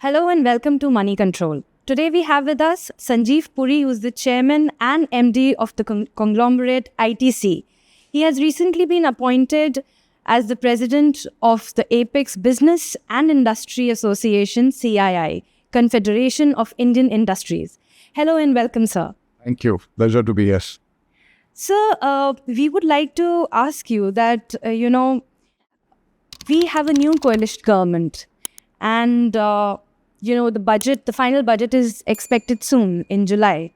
Hello and welcome to Moneycontrol. Today we have with us Sanjiv Puri, who is the chairman and MD of the conglomerate ITC. He has recently been appointed as the president of the Apex Business and Industry Association, CII, Confederation of Indian Industries. Hello and welcome, sir. Thank you. Pleasure to be here. Sir, we would like to ask you that, we have a new coalition government and, the final budget is expected soon in July.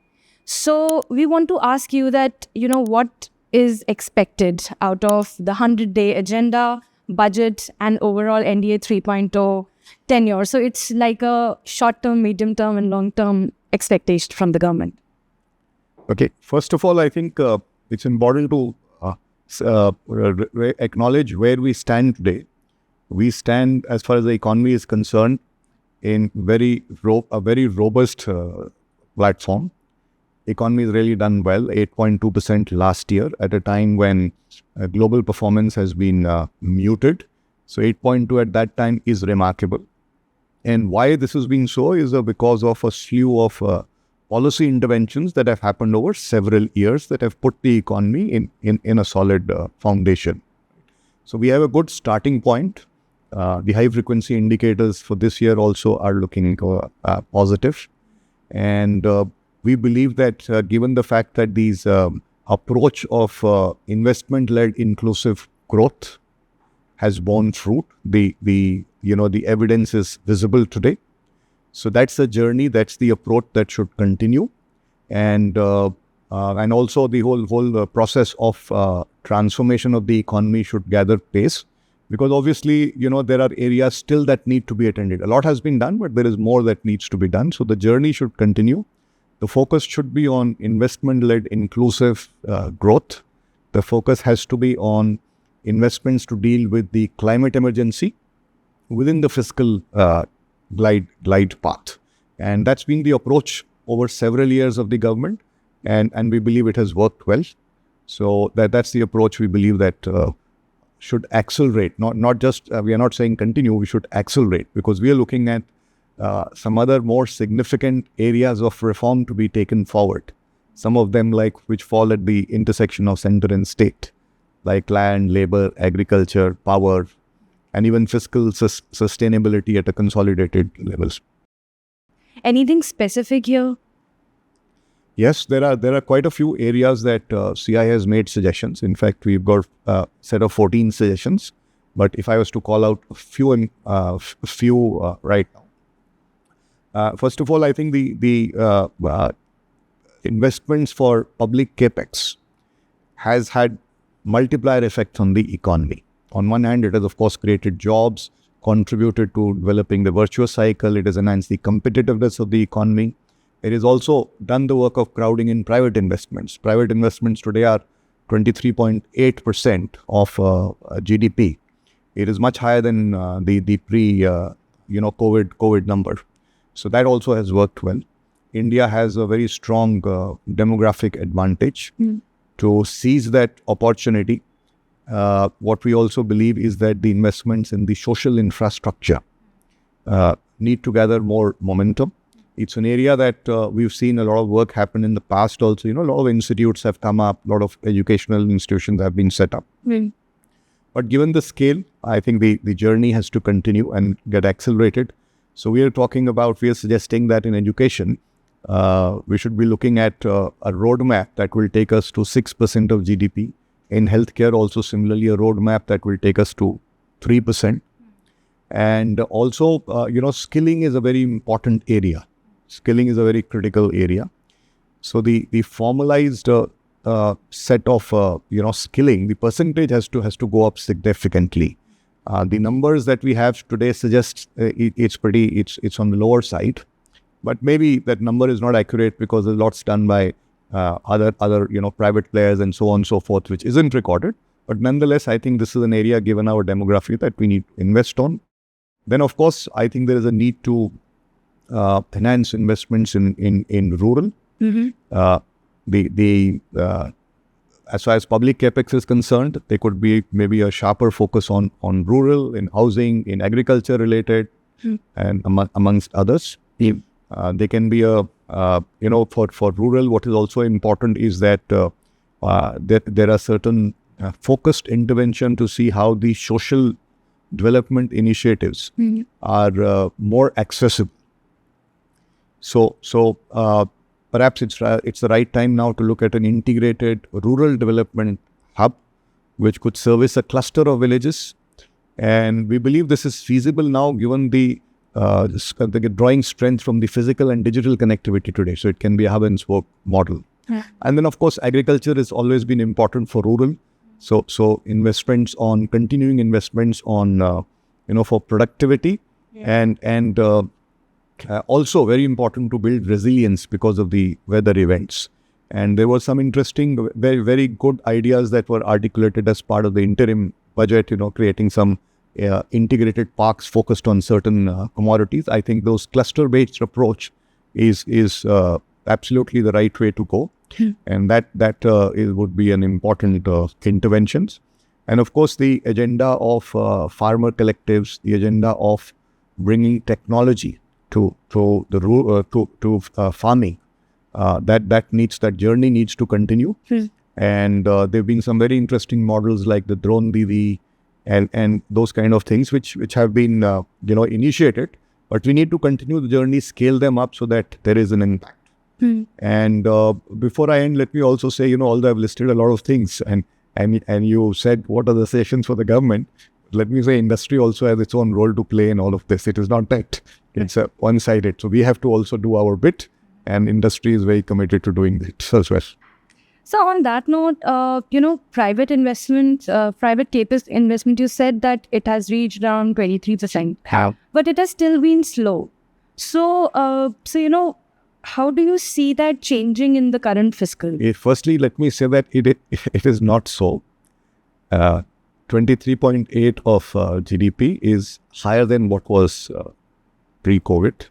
So we want to ask you that, what is expected out of the 100-day agenda, budget and overall NDA 3.0 tenure. So it's like a short-term, medium-term and long-term expectation from the government. Okay. First of all, I think it's important to acknowledge where we stand today. We stand, as far as the economy is concerned, in a very robust platform. Economy has really done well, 8.2% last year at a time when global performance has been muted. So 8.2 at that time is remarkable. And why this has been so is because of a slew of policy interventions that have happened over several years that have put the economy in a solid foundation. So we have a good starting point. The high frequency indicators for this year also are looking positive. And we believe that given the fact that these approach of investment-led inclusive growth has borne fruit, the evidence is visible today. So that's the journey, that's the approach that should continue. And also the whole process of transformation of the economy should gather pace. Because obviously, there are areas still that need to be attended. A lot has been done, but there is more that needs to be done. So the journey should continue. The focus should be on investment-led inclusive growth. The focus has to be on investments to deal with the climate emergency within the fiscal glide path. And that's been the approach over several years of the government. And we believe it has worked well. So that's the approach we believe that should accelerate. Not just, we are not saying continue, we should accelerate, because we are looking at some other more significant areas of reform to be taken forward. Some of them which fall at the intersection of center and state, like land, labor, agriculture, power, and even fiscal sustainability at a consolidated levels. Anything specific here? Yes, there are quite a few areas that CII has made suggestions. In fact, we've got a set of 14 suggestions. But if I was to call out a few right now. First of all, I think the investments for public capex has had multiplier effects on the economy. On one hand, it has of course created jobs, contributed to developing the virtuous cycle. It has enhanced the competitiveness of the economy. It has also done the work of crowding in private investments. Private investments today are 23.8% of GDP. It is much higher than the COVID number. So that also has worked well. India has a very strong demographic advantage to seize that opportunity. What we also believe is that the investments in the social infrastructure need to gather more momentum. It's an area that we've seen a lot of work happen in the past also. A lot of institutes have come up, a lot of educational institutions have been set up. But given the scale, I think the journey has to continue and get accelerated. So we are suggesting that in education, we should be looking at a roadmap that will take us to 6% of GDP. In healthcare, also similarly, a roadmap that will take us to 3%. And also, skilling is a very important area. Skilling is a very critical area. So the formalized set of skilling, the percentage has to go up significantly. The numbers that we have today suggest it's on the lower side, but maybe that number is not accurate because there's lots done by other private players and so on and so forth, which isn't recorded. But nonetheless, I think this is an area, given our demography, that we need to invest on. Then, of course, I think there is a need to enhance investments in rural. As far as public capex is concerned, there could be maybe a sharper focus on rural, in housing, in agriculture related. and amongst others. They can be for rural, what is also important is that there are certain focused intervention to see how the social development initiatives are more accessible. So perhaps it's the right time now to look at an integrated rural development hub, which could service a cluster of villages. And we believe this is feasible now, given the drawing strength from the physical and digital connectivity today. So it can be a hub and spoke model. And then, of course, agriculture has always been important for rural. So continuing investments on for productivity and also very important to build resilience because of the weather events. And there were some interesting, very, very good ideas that were articulated as part of the interim budget, creating some integrated parks focused on certain commodities. I think those cluster-based approach is absolutely the right way to go. And that would be an important interventions. And of course, the agenda of farmer collectives, the agenda of bringing technology to farming, that journey needs to continue. And there've been some very interesting models like the drone BV and those kind of things which have been initiated. But we need to continue the journey, scale them up so that there is an impact. And before I end, let me also say, although I've listed a lot of things and you said what are the sessions for the government, let me say industry also has its own role to play in all of this. It is not that it's one-sided. So we have to also do our bit, and industry is very committed to doing it as well. So on that note, private investment, private capex investment, you said that it has reached around 23%. How? But it has still been slow. So how do you see that changing in the current fiscal? Firstly, let me say that it is not so. 23.8 of GDP is higher than what was pre-COVID.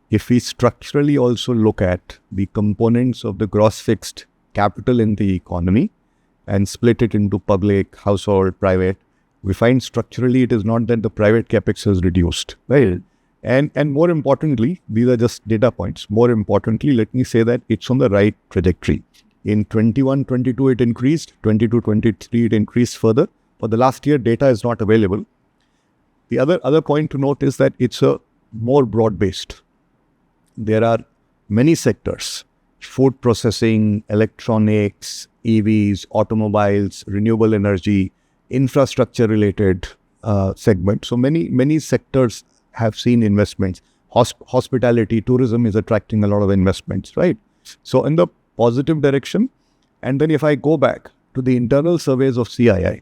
If we structurally also look at the components of the gross fixed capital in the economy and split it into public, household, private, we find structurally it is not that the private capex has reduced, right? And more importantly, these are just data points. More importantly, let me say that it's on the right trajectory. In 21-22 it increased, 22-23 it increased further. For the last year, data is not available. The other point to note is that it's a more broad-based. There are many sectors: food processing, electronics, EVs, automobiles, renewable energy, infrastructure-related segments. So many sectors have seen investments. Hospitality, tourism is attracting a lot of investments, right? So in the positive direction. And then if I go back to the internal surveys of CII,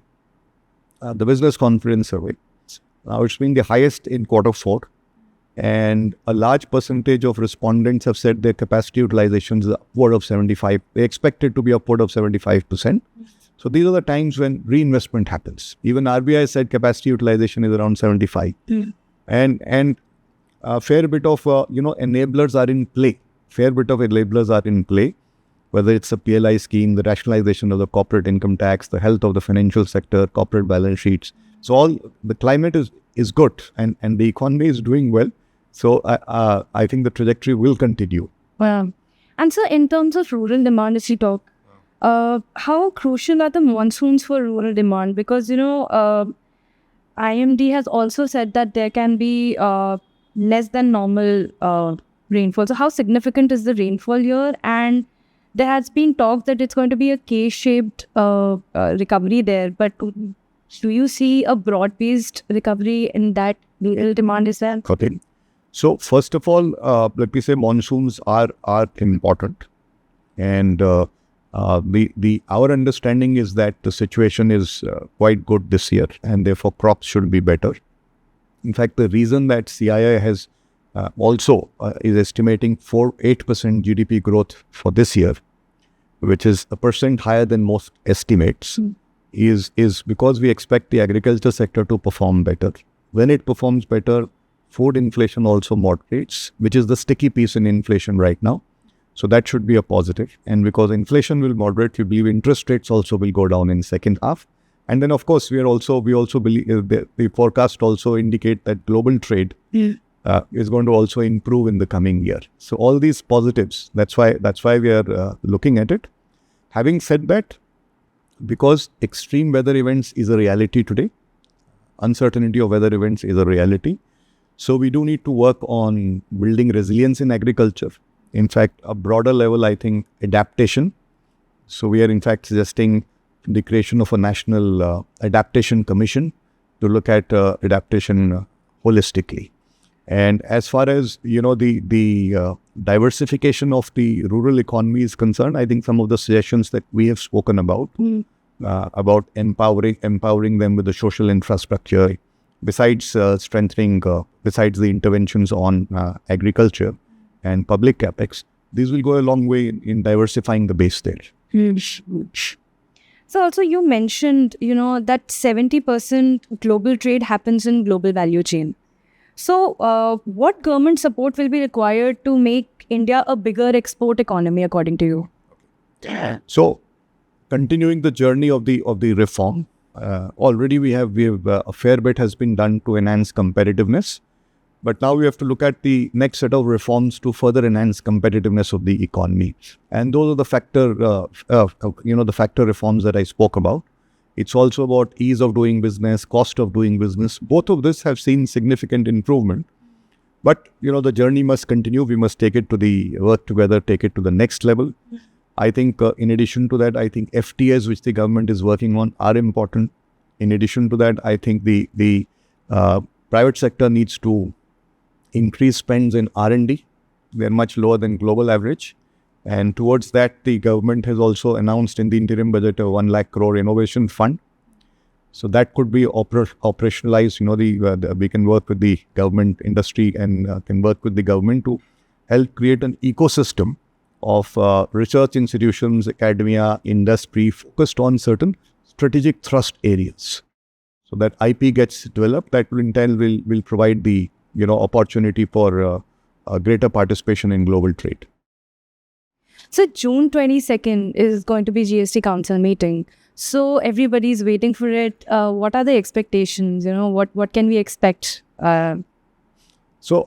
the business confidence survey, now it's been the highest in Q4. And a large percentage of respondents have said their capacity utilization is upward of 75. They expect it to be upward of 75%. So these are the times when reinvestment happens. Even RBI said capacity utilization is around 75. And a fair bit of enablers are in play. Whether it's a PLI scheme, the rationalization of the corporate income tax, the health of the financial sector, corporate balance sheets. So all the climate is good and the economy is doing well. So I think the trajectory will continue. Wow. And so in terms of rural demand, as you talk, how crucial are the monsoons for rural demand? Because, IMD has also said that there can be less than normal rainfall. So how significant is the rainfall here? And there has been talk that it's going to be a K-shaped recovery there. But do you see a broad-based recovery in that rural demand as well? Okay. So first of all, let me say monsoons are important. And our understanding is that the situation is quite good this year, and therefore crops should be better. In fact, the reason that CII has also is estimating 8% GDP growth for this year, which is 1% higher than most estimates, is because we expect the agriculture sector to perform better. When it performs better, food inflation also moderates, which is the sticky piece in inflation right now. So that should be a positive. And because inflation will moderate, we believe interest rates also will go down in second half. And then, of course, we also believe the forecast also indicate that global trade is going to also improve in the coming year. So all these positives, that's why we are looking at it. Having said that, because extreme weather events is a reality today, uncertainty of weather events is a reality. So we do need to work on building resilience in agriculture. In fact, a broader level, I think, adaptation. So we are in fact suggesting the creation of a national adaptation commission to look at adaptation holistically. And as far as the diversification of the rural economy is concerned, I think some of the suggestions that we have spoken about empowering them with the social infrastructure, besides strengthening, besides the interventions on agriculture and public capex, these will go a long way in diversifying the base there. So also you mentioned, that 70% global trade happens in global value chain. So what government support will be required to make India a bigger export economy, according to you? So continuing the journey of the reform, already we have a fair bit has been done to enhance competitiveness. But now we have to look at the next set of reforms to further enhance competitiveness of the economy. And those are the factor reforms that I spoke about. It's also about ease of doing business, cost of doing business. Both of this have seen significant improvement. But, the journey must continue. We must take it to the next level. I think in addition to that, I think FTAs, which the government is working on, are important. In addition to that, I think the private sector needs to increase spends in R&D. They're much lower than global average. And towards that, the government has also announced in the interim budget a 1 lakh crore innovation fund. So that could be operationalized. We can work with the government industry and can work with the government to help create an ecosystem of research institutions, academia, industry focused on certain strategic thrust areas. So that IP gets developed, that will provide the opportunity for greater participation in global trade. So June 22nd is going to be GST Council meeting. So everybody's waiting for it. What are the expectations? What can we expect? So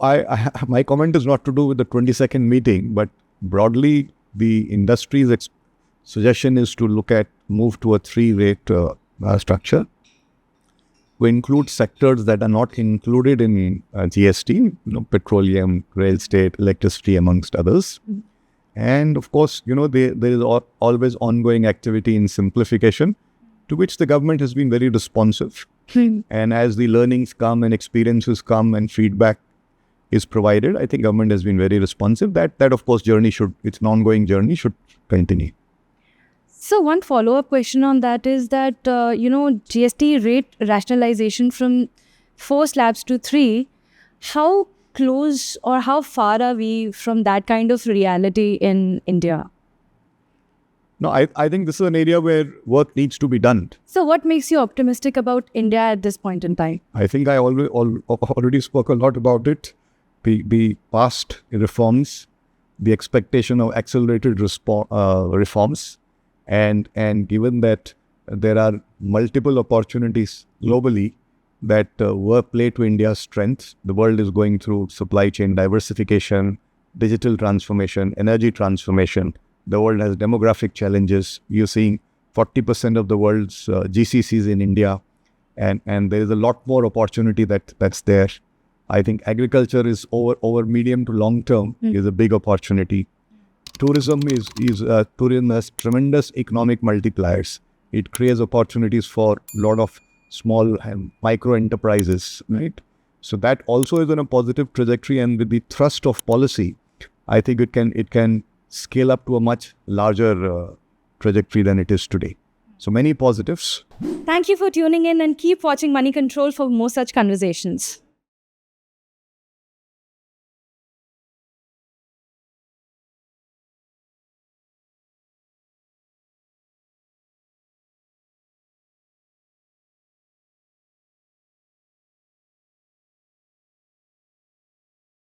my comment is not to do with the 22nd meeting, but broadly the industry's suggestion is to move to a 3-rate structure. We include sectors that are not included in GST, petroleum, real estate, electricity, amongst others. And of course, there is always ongoing activity in simplification, to which the government has been very responsive. And as the learnings come and experiences come and feedback is provided, I think government has been very responsive. That of course, it's an ongoing journey, should continue. So one follow-up question on that is that, GST rate rationalization from 4 slabs to 3, how close or how far are we from that kind of reality in India? No, I think this is an area where work needs to be done. So what makes you optimistic about India at this point in time? I think I already spoke a lot about it. The past reforms, the expectation of accelerated reforms, and given that there are multiple opportunities globally that play to India's strengths. The world is going through supply chain diversification, digital transformation, energy transformation. The world has demographic challenges. You're seeing 40% of the world's GCCs in India, and there is a lot more opportunity that's there. I think agriculture is over medium to long term is a big opportunity. Tourism has tremendous economic multipliers. It creates opportunities for a lot of small and micro enterprises, right? So that also is on a positive trajectory, and with the thrust of policy, I think it can scale up to a much larger trajectory than it is today. So many positives. Thank you for tuning in, and keep watching Moneycontrol for more such conversations.